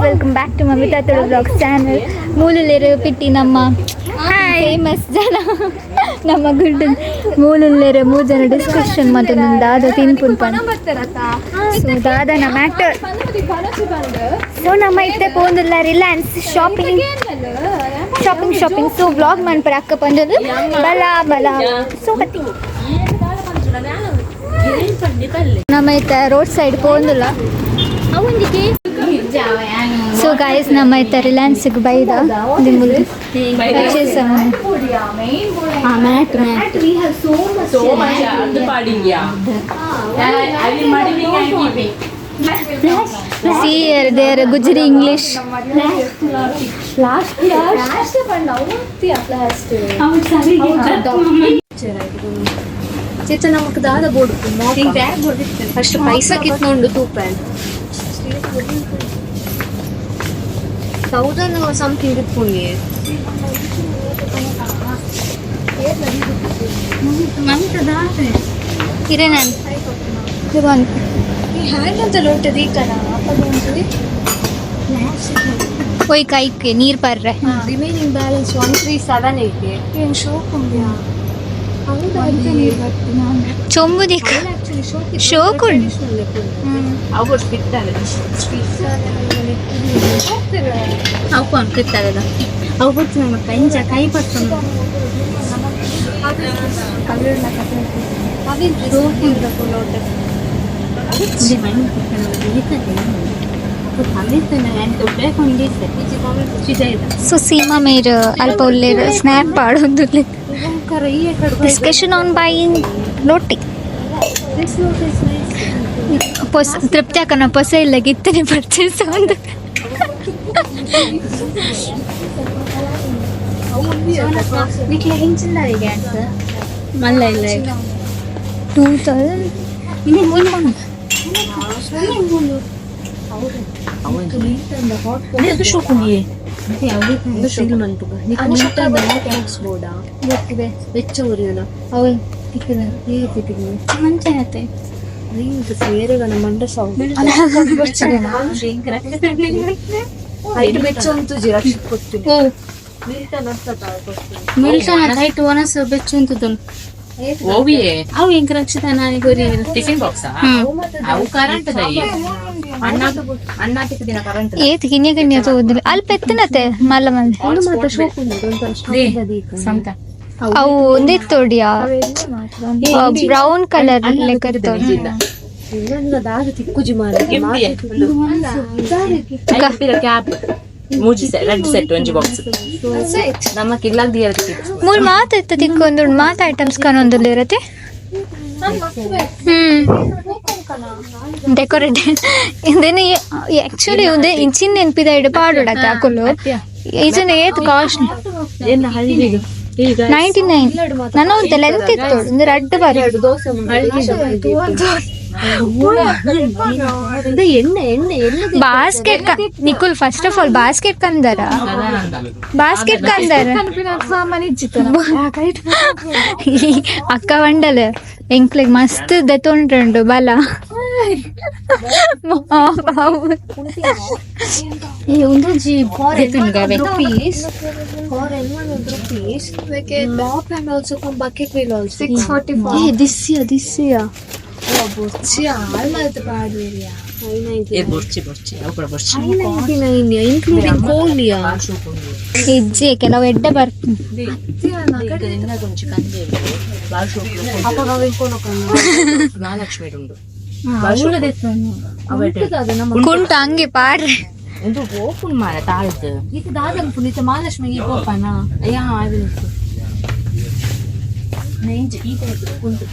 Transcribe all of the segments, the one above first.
Welcome back to Mamita Tulu blogs channel. ಮೂಲೂಲೇರು ಪಿಟ್ಟಿ ನಮ್ಮ ಫೇಮಸ್ ಜನ ನಮ್ಮ ಗುಡ್ಡ ಮೂಲೂಲೇರು 3 ಜನ ಡಿಸ್ಕಷನ್ ಮತ್ತು ದಾದ ತಿನ್ಪುನ್ ಪನ್ ಸೊ ದಾದನ ಮ್ಯಾಟರ್. ಸೊ ನಮ್ಮ ಇತ್ತೆ ಪೋಂದುಲ್ಲ ರಿಲಯನ್ಸ್ ಶಾಪಿಂಗ್ ಸೊ ಬ್ಲಾಗ್ ಮನ್ಪರ ಅಕ್ಕ ಪಂದದು ಬಲ ಬಲ ಸೊ ಕತ್ತಿ ನಮ್ಮ ಇತ್ತ ರೋಡ್ ಸೈಡ್ ಪೋಂದುಲ್ಲ. ಸೊ ಗೈಸ್ ನಮ್ಮ ಇತ್ತ ರಿಲಯನ್ಸ್ಗೆ ಬೈದ ದೇರ್ ಗುಜರಿ ಇಂಗ್ಲಿಷ್ ಚೇತ ನಮಕ್ ದಾದ ಬೋಡು ಫಸ್ಟ್ ಪೈಸಾ ಕಿತ್ಕೊಂಡು ತೂಪ 1000 ಸಮಥಿಂಗ್ ಇಟ್ಕೊಂಡಿ ಇರೇ ನಾನು ಹ್ಯಾಂಡ್ ಅಂತ ಲೋಟದ ಈ ಕಣ ಒಯ್ ಕೈಗೆ ನೀರು ಪರ್ರೆ ರಿಮೈನಿಂಗ್ ಬ್ಯಾಲೆನ್ಸ್ 137 ಐತೆ ಏನು ಶೋಕ್ ಉಂಡ್ಯಾ ಚೊಂಬು ದಿಕ್ಕ ಶೋಕ್ ಉಂಡು ಅವ್ರು ಬಿಡ್ತಾರೆ ಅವು ಅನ್ಕಿರ್ತಾರಲ್ಲ ಅವು ಬಿಟ್ಟು ನಮ್ಮ ಕೈ ಪಡ್ಕೊಂಡು ಸೊ ಸೀಮಾ ಮೇರು ಅಲ್ಪ ಉಲ್ಲೇರು ಸ್ನ್ಯಾಪ್ ಪಾಡೋದು ಡಿಸ್ಕಷನ್ ಆನ್ ಬೈಯಿಂಗ್ ಲೋಟಿ ತೃಪ್ತಿ ಅಕ್ಕನ ಪೊಸ ಇಲ್ಲ ಗಿತ್ತನೆ ಪರ್ಚೇಸ್ ಒಂದು ಮಲ್ಲ ಇಲ್ಲ 2000 ವೆಚ್ಚ ಉರಿಯೋಣ ಅವ ಮಂಚೆ ಸೇರೆಗಣ ಮಂಡ ಸೌಂಡ್ ಬೆಚ್ಚ ಉಂಟು ಮಿಲ್ಟನ್ ಹೈಟ್ ಒನಸ್ ಬೆಚ್ಚ ಉಂಟು ಅವು ಹೆಂಗ್ ರಕ್ಷಿತ ನಾನು ಗೊರಿ ಟಿಫಿನ್ ಬಾಕ್ಸ್ ಅವು ಕರೆಂಟ್ ಅಣ್ಣ ಕರೆಂಟ್ ಏತ್ ಗಿನ್ಯ ಗಿನ್ಯ ತಗೋದಿಲ್ಲ ಅಲ್ಪ ಎತ್ತನತೆ ಮಲ್ಲ ಮಂದಿ ಮಾತ್ರ ಶೋಕ್ ಸಂತ ಅವು ಒಂದಿತ್ತೋಡಿಯಾ ಬ್ರೌನ್ ಕಲರ್ ಲೆಕ್ಕ ದಾದ ತಿಕ್ಕುಜಿ ಕ್ಯಾಪ್ ಮೂಜಿ ರೆಡ್ ಸೆಟ್ ಒಂಜಿ ಬಾಕ್ಸ್ ನಮ್ಮ ಕಿಲ್ಲಾಗ ದಿಯರ್ತಿ ಮೂರ್ ಮಾತ ಇತ್ತ ತಿಕ್ಕೊಂದು ಮಾತ ಐಟಮ್ಸ್ ಕಾಣೊಂದುಲ್ಲ ಇರತ್ತೆ ಡೆಕೋರೇಟ್ ಇದೇನು ಆಕ್ಚುಲಿ ಇದೆ ಇಂಚಿನ ನೆನಪಿದ ಇಡು ಪಾಡೋಡತ್ತೆ ಹಾಕೊಳ್ಳು ಈಜನ ಏತ್ ಕಾಸ್ಟ್ 99 ನನ್ನ ಒಂದು ಲೆಂತ್ ಇತ್ತು ಒಂದು ರೆಡ್ ಬಾರಿ ಬಾಸ್ಕೆಟ್ ನಿಕುಲ್ ಫಸ್ಟ್ ಆಫ್ ಆಲ್ ಬಾಸ್ಕೆಟ್ ಕಂದರ ಅಕ್ಕ ಬಂಡಲ ಎಂಕ್ಲಿಗೆ ಮಸ್ತ್ ದೆತ್ತೊಂಡ್ರಂಡು ಬಲ ಒಂದೊಂಜಿ mop and also come bucket wheel also 645 this year ಬೊಚ್ಚಿ ಆಲ್ಮಲ್ತ ಪಾಡ್ವೇರಿಯಾ 590 ಏ ಬೊಚ್ಚಿ ಅವು ಕೂಡ ಬೊಚ್ಚಿ 599 ಇನ್ಕ್ಲೂಡಿಂಗ್ ಕೋಲಿಯಾ ಇಜ್ಜೆ ಕೆಲವು ಎಡ್ಡೆ ಬರ್ತೀನಿ ಇನ್ನ ಕೊಂಚ ಕಂದೆ ಅಪ್ಪಗ ವೆಂಕೋನ ಮಹಾಲಕ್ಷ್ಮಿ ಉಂಟು ಕುಂಟ ಹಂಗೆ ಪಾಡ್ರೆ ಒಂದು ಓಪನ್ ಮಾರ ತಾಳ್ದು ಇದು ದಾದನ್ ಪುನೀತ ಮಹಾಲಕ್ಷ್ಮಿಗೆ ಓಪನ ಯಾ ಅದು ನೇಂಜ್ ಈ ಟೈಪ್ ಕುಂಟು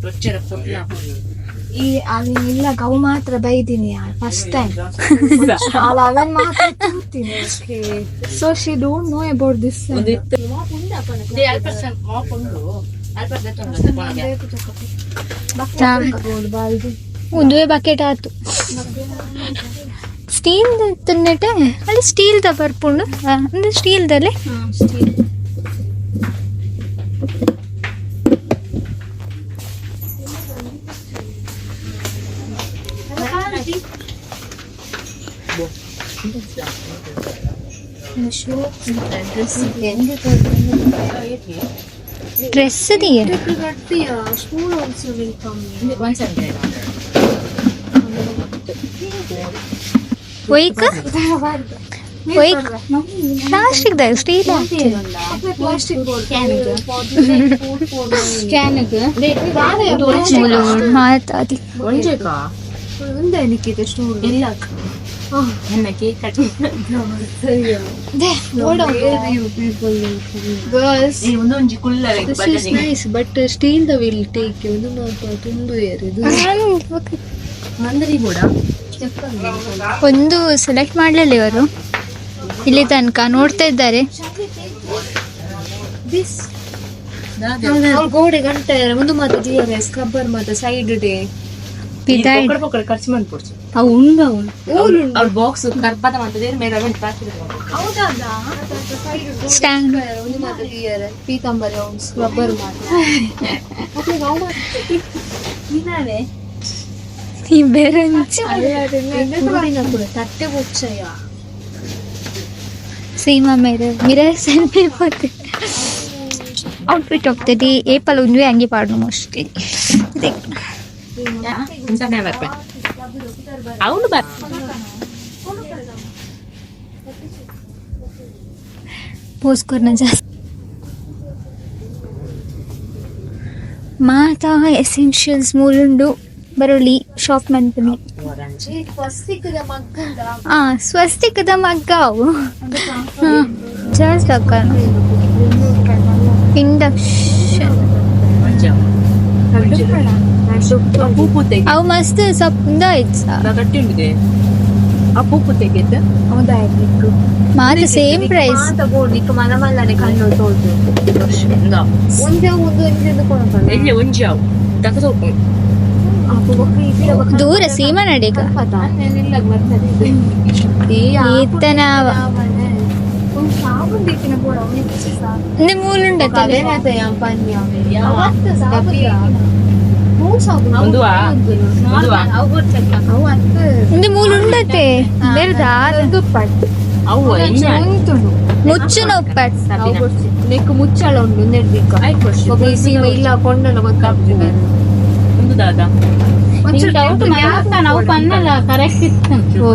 ರೊಚ್ಚರ ಪೊಟ್ಲ ಈ ಅಲ್ಲಿ ಇಲ್ಲ ಗವು ಮಾತ್ರ ಬೈದಿನಿ ಫಸ್ಟ್ ಟೈಮ್ ಅಲ್ಲ ಅವನ್ ಮಾತ್ರ ತಿಂತೀನಿ so she don't know about this ಒಂದುವೆ ಬಕೆಟ್ ಆಯ್ತು ಸ್ಟೀಲ್ ತಿನ್ನಟೆ ಅಲ್ಲಿ ಸ್ಟೀಲ್ ದ ಬರ್ಪುಂಡು ಅಂದ್ರೆ ಸ್ಟೀಲ್ದಲ್ಲಿ ಡ್ರೆಸ್ ಇದೆಯೇ ಸ್ಕೂಲ್ ಆಲ್ಸೋ ವೆಲ್ಕಮ್. 100. ಒಯ್ಕ ಪ್ಲಾಸ್ಟಿಕ್ ದ ಸ್ಟೀಲ್ ಮಾತಾಡಿ ಒಂಜೇಕಾ ಒಂದೇ ನಿಕ್ಕಿದೆ ಸ್ಟೋರ್ ಇಲ್ಲ ನನ್ನ ಕೇಕ್ ಕಟ್ ಗರ್ಲ್ಸ್ ಒಂದೊಂಜಿ ಕುಲ್ಲರೆ ನೈಸ್ ಬಟ್ ಸ್ಟೀಲ್ ದ ವಿಲ್ ಟೇಕ್ ಒಂದು ಮಾತ್ರ ತುಂಬು ಏರಿದು ಮಂದರಿ ಕೂಡ ಒಂದು ಸೆಲೆಕ್ಟ್ ಮಾಡಲಿಲ್ಲ ಇವರು ಇಲ್ಲಿ ತನಕ ನೋಡ್ತಾ ಇದ್ದಾರೆ. ಗೋಡೆ ಗಂಟೆ ಒಂದು ಮಾತ್ರ ಜಿಯರೆ ಸ್ಕ್ರಬ್ಬರ್ ಮಾತ್ರ ಸೈಡ್ ಡೇ ಬಿದಾಯ್ ಖರ್ಚು ಮಾಡ್ಕೊಡ್ಸು ಅವು ಉಂಡು ಅವನು ಅವ್ರ ಬಾಕ್ಸ್ ಕರ್ಪದ ಮಾಡ್ತದೆ ಮೇಲೆ ಸ್ಟ್ಯಾಂಡ್ ಒಂದು ಮಾತ್ರ ಜಿಯರೆ ಪೀತಾಂಬರಿ ಅವನು ಸ್ಕ್ರಬ್ಬರ್ ಮಾತ್ರ ಈ ಬೇರೆ ತಟ್ಟೆ ಬುಚ್ಚಯ್ಯ ಸೀಮಾ ಮೇರೆ ಮಿರರ್ ಸೆಲ್ಫಿ పోతే ಔಟ್ಫಿಟ್ ಹೋಗ್ತದೆ ಏಪಲ್ ಒಂದೇ ಹಂಗೆ ಪಾಡು ಮೋಸ್ಟ್ಲಿ ಅವನು ಬರ್ పోస్కొన్న ಜಾಸ್ತಿ ಮಾತಾ ಎಸೆನ್ಷಿಯಲ್ಸ್ ಮೂಲುಂಡು ಬರೋಳಿ ಶಾಪ್ ಮಂತನಿ ಸ್ವಸ್ತಿಕದ ಮಗ್ಗಾವು ಜಾಸ್ತಿ ಅಕ್ಕನ ಇಂಡಕ್ಷನ್ ಅವು ಮಸ್ತ್ ಸಪ್ದ ಗಟ್ಟಿ ಉಂಟಿದೆ ಆ ಪೂಪು ತೆಗೆದು ಮಾತ ಸೇಮ್ ಪ್ರೈಸ್ ತಗೋಡ್ಲಿಕ್ಕೆ ಮನಮಲ್ಲನೆ ಕಣ್ಣು ತೋದು ಒಂದೇ ಒಂದು ಎಲ್ಲಿ ಒಂಜಾವು ತಕ ಸ್ವಲ್ಪ ದೂರ ಸೀಮಾ ನಡೀಗ ಈತನ ಮೂಲುಂಡತ್ತೆ ಮೂಲುಂಡತ್ತೆ ಮುಚ್ಚು ನೊಪ್ಪಟ್ ನೆಕ್ಕು ಮುಚ್ಚಳ ಉಂಡು ನೆಡ್ಬೇಕು ಸೀಮ ಇಲ್ಲ ಕೊಂಡಲ್ಲ ಗೊತ್ತಾಗ್ತದೆ ಒಂದು ದಾದ ನಾವು ಪನ್ನಲ್ಲ ಕರೆಕ್ಟ್ ಇತ್ತು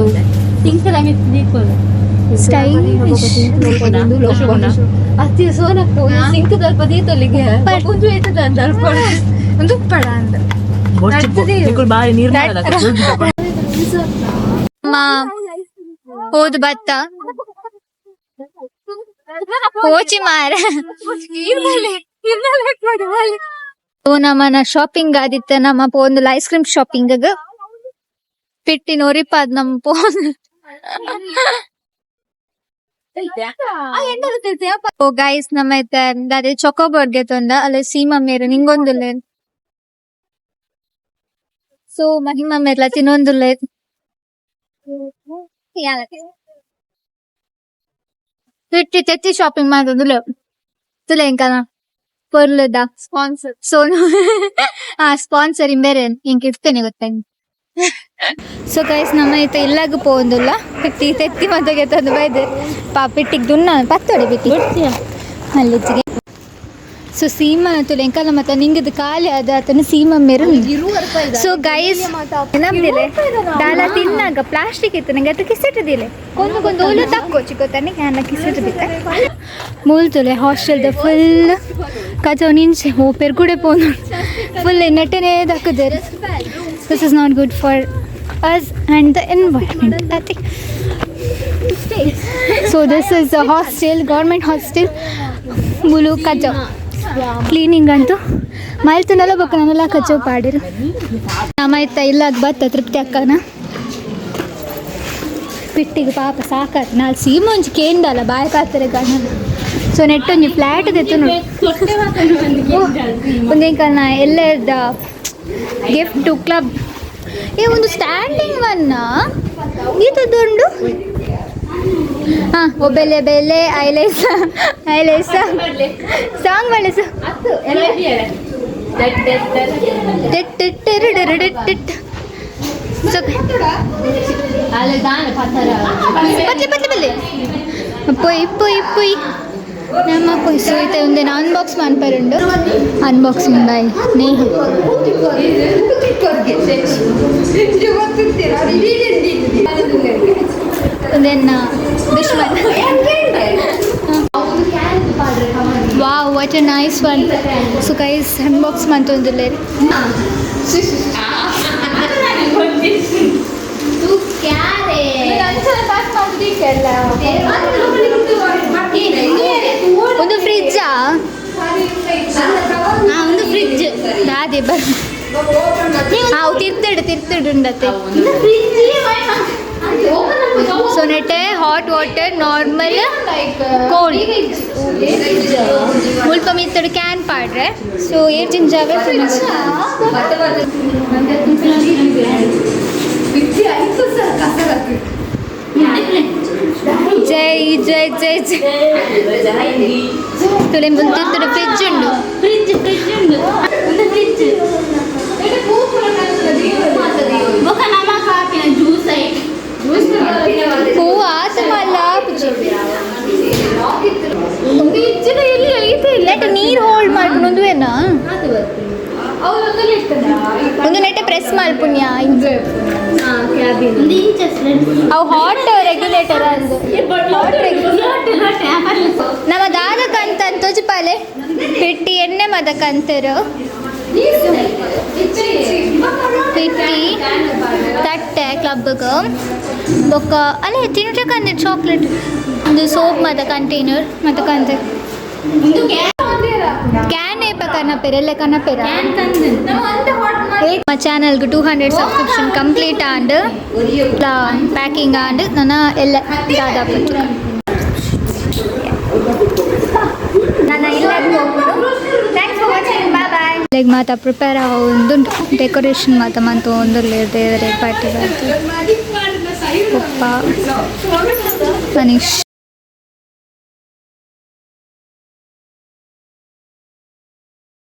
ತಿಂಕಲ ಅತಿ ಸೋನಪ್ಪು ಸಿಂಕ್ ದಲ್ಪ ದೀತೊಲಿಗೆ ಒಂದು ಏತದ ಅಂತ ಒಂದು ಉಪ್ಪಡ ಅಂತ ಬಾರಿ ನೀರು ಹೋದ್ ಬತ್ತ ಹೋಚಿ ಮಾರ ನಮ್ಮನ ಶಾಪಿಂಗ್ ಆದಿತ್ತ ನಮ್ಮ ಒಂದು ಐಸ್ ಕ್ರೀಮ್ ಶಾಪಿಂಗ್ ಪಿಟ್ಟಿ ನೋರಿಪಾದ್ ನಮ್ಮ ಪೋನ್ ಓ ಗೈಸ್ ನಮ್ಮ ಅದೇ ಚೊಕೋಬಾರ್ಗೆ ತೊಂದ ಅಲ್ಲ ಸೀಮಾ ಮೇರು ನಿಂಗೊಂದುಲ್ಲ ಸೊ ಮಹಿಮಾ ಮೇರ್ಲ ತಿನ್ನೊಂದುಲ್ಲ ಪಿಟ್ಟಿ ತೆತ್ತಿ ಶಾಪಿಂಗ್ ಮಾಡೋದು ತುಲೆ ಎಂಕನ ಪೊರ್ಲದ ಸ್ಪಾನ್ಸರ್ ಸೋನು ಸ್ಪಾನ್ಸರ್ ಬೇರೆ ಇಂಕ ಇರ್ತೇನೆ ಗೊತ್ತಂಗೆ. ಸೊ ಗೈಸ್ ನಮ್ಮ ಇತ್ತ ಇಲ್ಲಾಗ ಪೋಂದುಲ್ಲ ಪಿಟ್ಟಿ ತೆತ್ತಿ ಮತ್ತಗೆ ತಂದು ಬೈದೆ ಪಿಟ್ಟಿಗೆ ದುನ್ನ ಪತ್ತೋಡಿ ಬಿಟ್ಟಿ ಅಲ್ಲಿಚ್ಚಿಗೆ. ಸೊ ಸೀಮಾ ತುಲೆ ಎಂಕಲ್ಲ ಮತ್ತೆ ನಿಂಗದು ಖಾಲಿ ಅದ ಆತನ ಸೀಮಾ ಮೇರು. ಸೊ ಗೈಸ್ ನಮ್ದಿಲೆ ದಾಲ ತಿನ್ನಾಗ ಪ್ಲಾಸ್ಟಿಕ್ ಇತ್ತು ನಂಗೆ ಅದು ಕಿಸಿಟ್ಟದಿಲ್ಲ ಕೊಂದು ಓಲು ತಕ್ಕೋ ಚಿಕ್ಕೋತಾನೆ ಕ್ಯಾನ ಕಿಸಿಟ್ಟದಿತ್ತ ಮೂಲ್ತುಲೆ ಹಾಸ್ಟೆಲ್ದ ಫುಲ್ ಕಜೋ ನಿಂಚೆ ಓ ಪೆರ್ಗುಡೆ ಪೋನು ಫುಲ್ ನೆಟ್ಟನೆ ದಕ್ಕದೇರು. This is not good for us and the environment, I think. So this is a hostel, government hostel. Mulu kajo cleaning ಅಂತು ಮಲ್ತನೆಲ್ಲ ಬಕ್ಕನೆಲ್ಲ ಕಚ್ಚೋ ಪಾಡಿರು ನಮ್ಮ ಇತ್ತ ಇಲ್ಲ ಬತ್ತ ತೃಪ್ತಿ ಅಕ್ಕನ ಪಿಟ್ಟಿಗೆ ಪಾಪ ಸಾಕಾತು ನಾಲ್ ಸೀಮೊಂಜಿ ಕೇಂದಲ್ಲ ಬಾಯ ಕಾತಾರೆ ಗಣ್ಣ. ಸೊ ನೆಟ್ಟೊಂಜಿ ಫ್ಲ್ಯಾಟ್ ತೆತ್ತು ಒಂದೇಕಲ್ನ ಎಲ್ಲದ ಗಿಫ್ಟ್ ಟು ಕ್ಲಬ್ ಏ ಒಂದು ಸ್ಟ್ಯಾಂಡಿಂಗ್ ಒನ್ನ ಈತದುಂಡು ಒಬ್ಬೆಲೆ ಬೆಲೆ ಐಲೇಸ ಸಾಂಗ್ ಮಾಡಿ ಪತ್ಲೆ ಪೊಯ್ ಪೊಯ್ ಪೊಯ್ ನಮ್ಮ ಪೊಯ್ಸು ಐತೆ ಒಂದೇನು ಅನ್ಬಾಕ್ಸ್ ಮಾಡ್ಪರುಂಡು ಅನ್ಬಾಕ್ಸಿಂಗ್ ಬೈ ನೇಹ ಒಂದೇನ ದುಶ್ಮನ್ wow what a nice one so guys unbox ಮಾಡ್ತೊಂದಿಲ್ಲ ಒಂದು ಫ್ರಿಜ್ಜಾ ಒಂದು ಫ್ರಿಜ್ ಅದೇ ಬರ್ ಅವು ತಿರ್ತಡು ಉಂಡತ್ತೆ ಸೊ ನೆಟ್ಟೆ ಹಾಟ್ ವಾಟರ್ ನಾರ್ಮಲ್ ಕೋಲ್ಡ್ ಮುಲ್ಪ ಮಿತ್ತಡು ಕ್ಯಾನ್ ಪಾಡ್ರೆ ಸೊ ಏರ್ಜಿನ ಜಾಗ ಜೈ ಜೈ ಜೈ ಜೈ ತುಳೆ ಮುಂತಿರ್ತಡು ಫ್ರಿಜ್ ಉಂಡು ಹೂವು ಆತ ಮಲ್ಲ ನೀರು ಹೋಲ್ಡ್ ಮಾಡ್ಕೊಂಡು ಒಂದು ಏನ ಒಂದು ನೆಟ್ಟೆ ಪ್ರೆಸ್ ಮಾಡ್ಪುಣ್ಯ ಅವು ಹಾಟ್ ರೆಗ್ಯುಲೇಟರ್ ಅಂದು ನಮ್ಮ ದಾದಕ್ಕಂತ ತೋಜಿಪಾಲೆ ಪೆಟ್ಟಿ ಎಣ್ಣೆ ಮದಕ್ಕಂತರು ಪೆಟ್ಟಿ ತಟ್ಟೆ ಕ್ಲಬ್ಗೆ ಬೊಕ್ಕ ಅಲ್ಲೇ ತಿನ್ನಕಂದ್ರೆ ಚಾಕ್ಲೇಟ್ ಒಂದು ಸೋಪ್ ಮತ್ತು ಕಂಟೈನರ್ ಮತ್ತು ಕಂತೆ ಕ್ಯಾನ್ ಏಪ ಕನ್ನಪೆರ ಎಲ್ಲ ಕನ್ನಪೆರ మా ఛానల్కి 200 సబ్స్క్రిప్షన్ కంప్లీట్ అండ్ ఇట్లా ప్యాకింగ్ అండ్ నన్న ಎಲ್ಲ దాదాపు ನನ್ನ ಇಲ್ಲಕ್ಕೆ ಹೋಗ್ಬಿಡು thanks for watching bye bye like ಮಾತಾ ಪ್ರಿಪೇರ್ ಒಂದು ಡೆಕೋರೇಷನ್ ಮಾತಾ ಮಂತು ಒಂದು ದೇವರ ಪಾರ್ಟಿ ಪಪ್ಪ ಮನೀಶ್